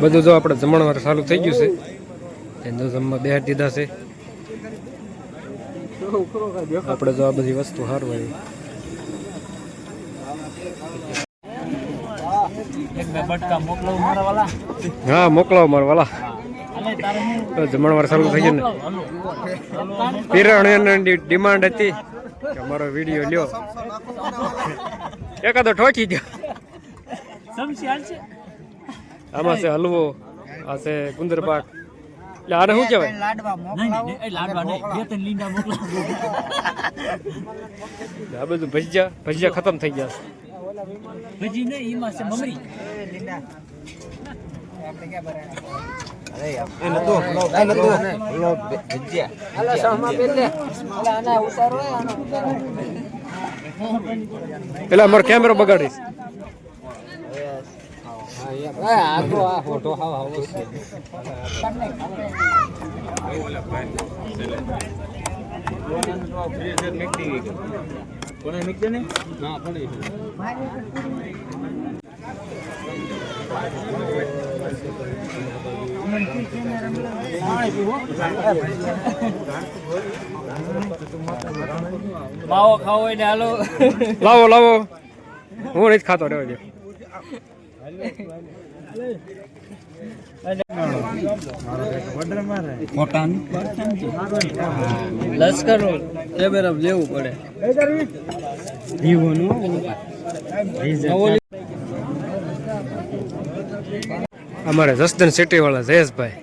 બધું જો આપણે જમણવાર ચાલુ થઈ ગયું છે. એનો જમવા બેહાડી દીધા છે. આપણે જો આ બધી વસ્તુ સારું હોય. હા મોકલાવો મારા વાલા. જમણવાર ચાલુ થઈ ગયું ને. પિરાણીની ડિમાન્ડ હતી કે અમારો વિડીયો લ્યો. એકાદો ઠોકી ગયો. આમાં છે હલવો, આ છે ગુંદર પાક. એટલે આને શું કહેવાય? આ બધું ભજીયા ખતમ થઈ ગયા છે. પેલા અમારો કેમેરો બગાડીશ. માવો ખાવો હોય ને હાલો. લાવો હું નથી ખાતો. રહેવા દે. લશ્કર કેમેરા લેવું પડે. અમારે જસદન સિટી વાળા જયેશભાઈ.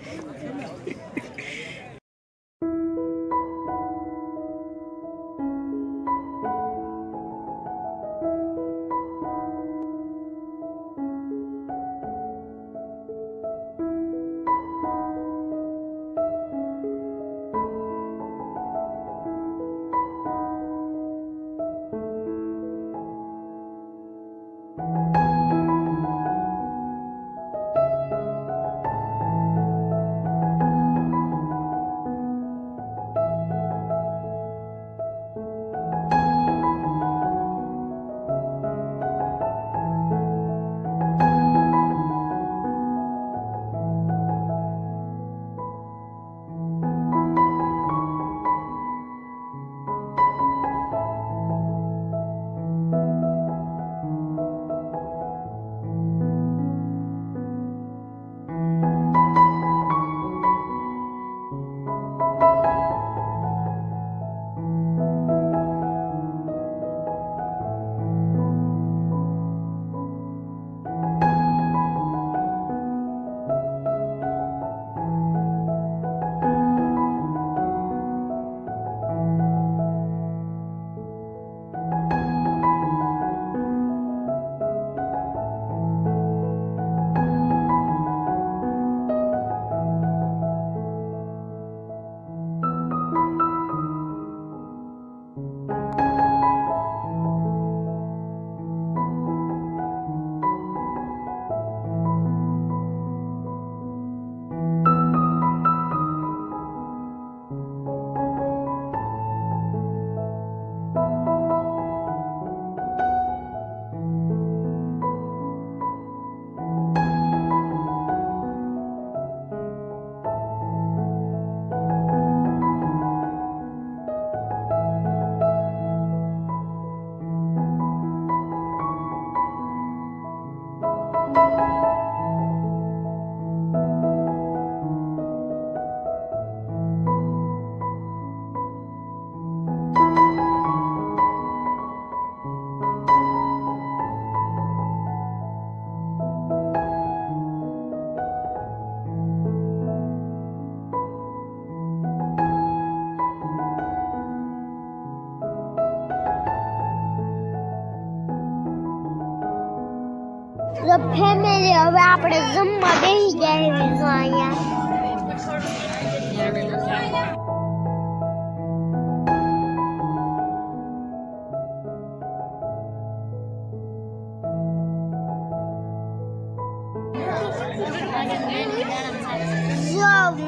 તો ફેમિલી હવે આપણે જમવા બેસી ગયા છો અહીંયા.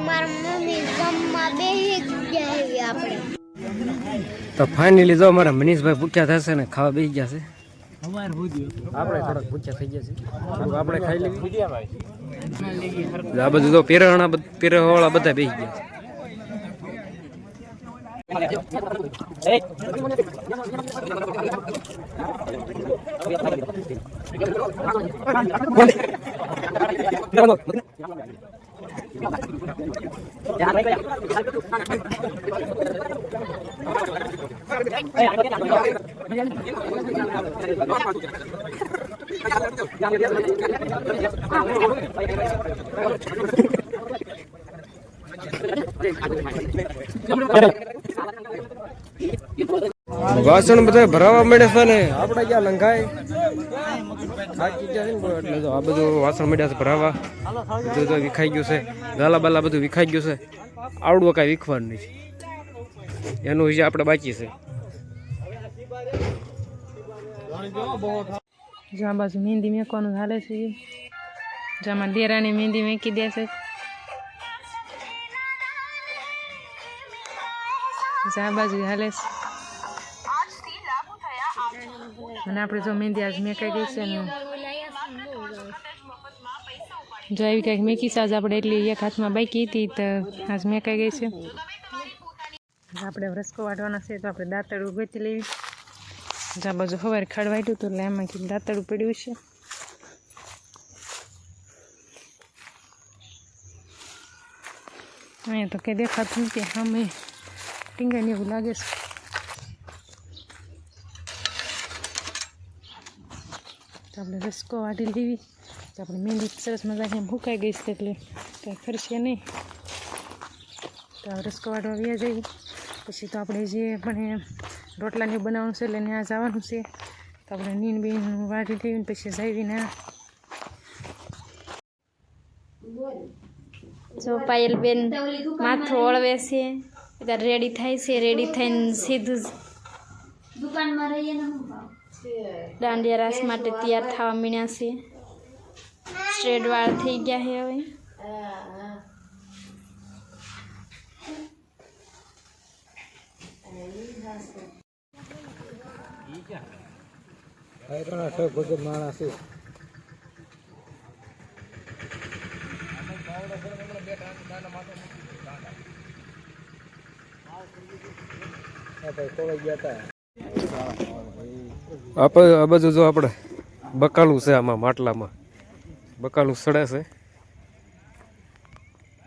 મારા મમ્મી જમવા બેસી ગયા આપણે. તો ફાઇનલી જો અમારા મનીષભાઈ ભૂખ્યા થશે ને ખાવા બેસી ગયા છે. અમાર ભૂદ્યો આપણે થોડાક ભૂખ્યા થઈ ગયા છે થોડુંક આપણે ખાઈ લેવી આ બધું તો પેરવાળા બધા બેસી ગયા વાસણ બધા ભરાવા મળે છે ને આપણે ક્યાં લંઘાય થાકી ગયા છે ને એટલે તો આ બધું વાસણ મળ્યા છે ભરાવા બધું તો વિખાઈ ગયું છે ગાલા બાલા બધું વિખાઈ ગયું છે આવડું કાંઈ વિખવાનું નથી એનું વિશે આપણે બાકી છે જો આ બાજુ મહેંદી મેકવાનું હાલે છે જેમાં ડેરાની મહેંદી મેકી દે છે આ બાજુ હાલે છે અને આપણે જો મહેંદી આજ મેકાઈ ગઈ છે ને જો એવી કંઈક મેકી છે આજ આપણે એટલી એક હાથમાં બાકી હતી તો આજ મેકાઈ ગઈ છે આપણે રસકો વાટવાના છે તો આપણે દાંતરડું ગોતી લેવી જ્યાં બાજુ સવારે ખાડ વાટ્યું હતું એટલે એમાં કીધું દાંતરડું પડ્યું છે અહીંયા તો કંઈ દેખાતું નથી સામે ટીંગાઈને એવું લાગે છે તો આપણે રસકો વાટી લેવી તો આપણે મહેંદી સરસ મજાની એમ સુકાઈ ગઈ છે એટલે કંઈ ખર્ચે નહીં તો રસકો વાટવા વ્યા જઈએ પછી તો આપણે જે પણ રોટલાને બનાવવાનું છે એટલે ત્યાં જવાનું છે તો આપણે નીન બીન વાટી લેવીને પછી જઈને જો પાયલબેન માથું ઓળવે છે ત્યારે રેડી થાય છે રેડી થઈને સીધું દુકાનમાં રહીએ ને દાંડિયા રાસ માટે તૈયાર થવા મીણ્યા છે સ્ટ્રેટ વાળ થઈ ગયા છે હવે આ બાજુ જો આપણે બકાલું છે આમાં માટલામાં બકાલું સડે છે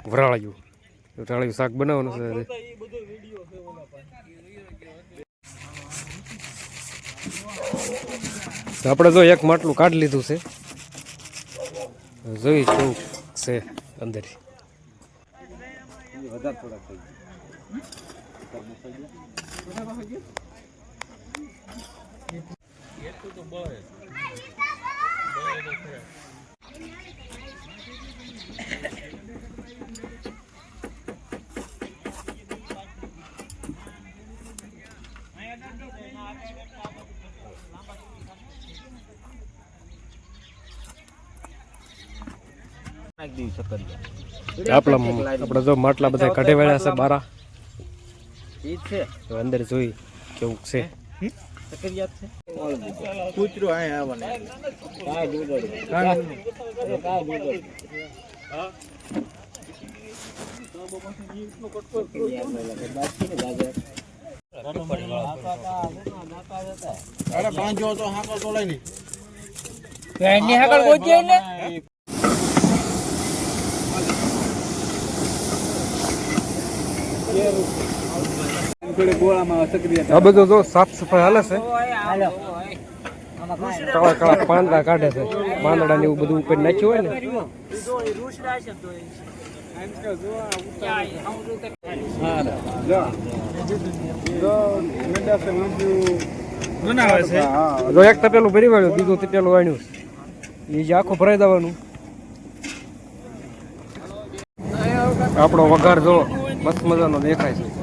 વરાળિયું શાક બનાવવાનું છે આપણે જો એક માટલું કાઢી લીધું છે જોઈ કેવું છે અંદર આપણા જો માટલા બધા કાઢી વાળ્યા છે બારા અંદર જોઈ કેવું છે આ બધું જો સાફ સફાઈ હાલે છે કાળા કાળા પાંદડા કાઢે છે પાંદડા ને એવું બધું ઉપર નાખ્યું હોય ને જો એક તપેલું ભરી વાળ્યું બીજું તપેલું વાળ્યું એ જે આખું ભરાઈ દેવાનું આપણો વઘાર જો મસ્ત મજાનો દેખાય છે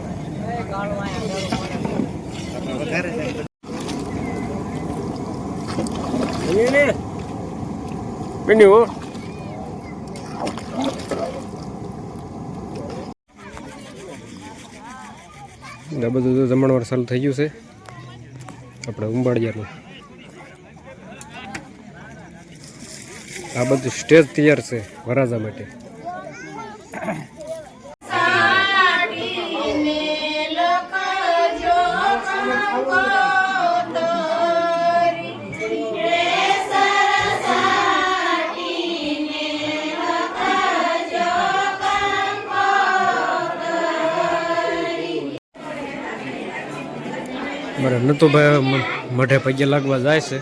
બધું જમણવાર ચાલુ થઈ ગયું છે આપણે ઉંબાડિયાનું આ બધું સ્ટેજ તૈયાર છે વરાજા માટે. મારે નતુભાઈ મઢે પગે લાગવા જાય છે.